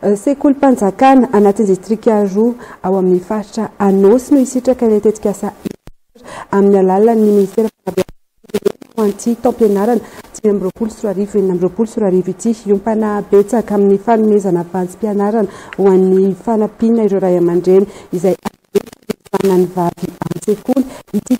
sekolim-panjakana anatin'ny distrika roa ao amin'ny faritra Anosy no isitraka ilay tetikasa amin'ny alalan'ny ministera ho an'ity taom-pianarana 2024 ity iompana betsaka amin'ny fanomezana vanjim-pianarana ho an'ny fanampiana ireo ray aman-dreny izay fanany vavy an-tsekoly ity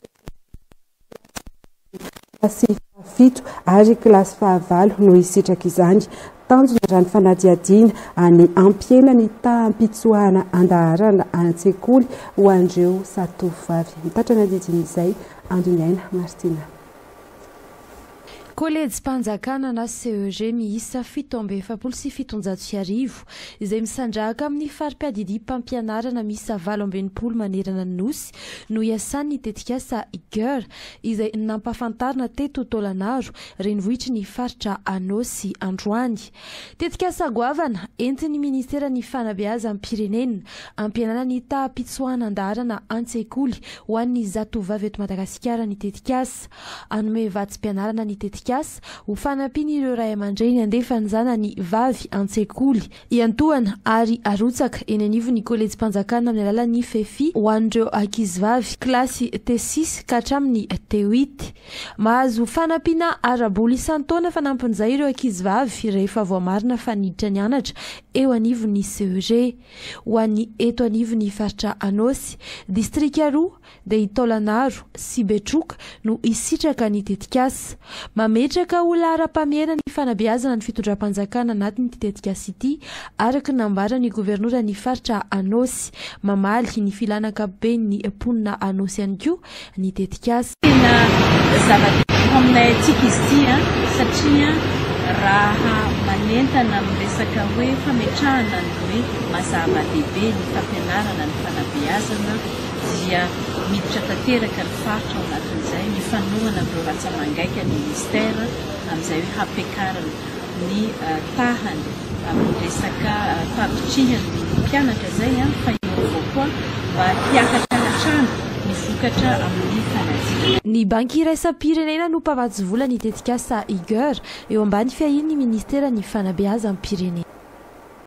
klasy fahafito ary klasy fahavalo no isitraka izany. Tanjona rany fanadihadiana any ampiena ny tampitsoahana andaharana an-tsekoly ho an'ireo satovavy. Mitantrana didin'izay Andoniaina Martina. Collège Panjakana na CEG miisa 775 izay misandrahaka amin'ny farim-piadidy mpampianarana miisa 20 manerana ny nosy no iasan'ny tetikasa Iger izay nampafantarina teto Tolagnaro renivohitry ny faritra Anosy Androany. Tetikasa goavana entin'ny ministera ny fanabeazam-pirenena ampianana ny tampitsoahana andaharana an-tsekoly ho an'ny zatovavy eto Madagasikara ny tetikasa anome vatsim-pianarana ny tetikasa ho fanampiny ireo ray aman-dreny andefany zanany vavy an-tsekoly iantohana ary arotsaka eny anivon'ny Collège Panjakana amin'ny alalan'ny fefy ho an'ireo ankizivavy klasy T6 ka hatramin'ny T8. Mahazo fanampiana araboly isan-taona fanampin'izay ireo ankizivavy rehefa voamarina fa niditra ny anatra eo anivon'ny CEG ho an'ny eto anivon'ny faritra Anosy distrika roa dia i Tolagnaro sy Betroka no isitraka ny tetikasa. Mametraka ho lara-pamiana ny fanabeazana ny fitondram-panjakana anatin'ny tetikasa ity araka nambarany gouvernoura ny faritra Anosy mamaly ny filan'ankapobeny ny mponina Anosy ihany koa ny tetikasa. Tena zava-dehibe aminay antsika izy ity satria raha manentana amin'ny resaka hoe fametrahana ny hoe mazava-dehibe ny fampianarana ny fanabeazana dia miditra tanteraka ny faritra ao anatin'izay mifanohana amin'ireo ratsamangaika ny ministera amin'izay hoe hampiakarana ny tahany amin'ny resaka fampitrihany mpianatra zay fa io koa mba hiakatra hatrany ny vokatra amin'ny fanadinana. Ny banky iraisam-pirenena no mpamatsy vola ny tetikasa Iger eo ambany fiahin'ny ministera ny fanabeazam-pirenena.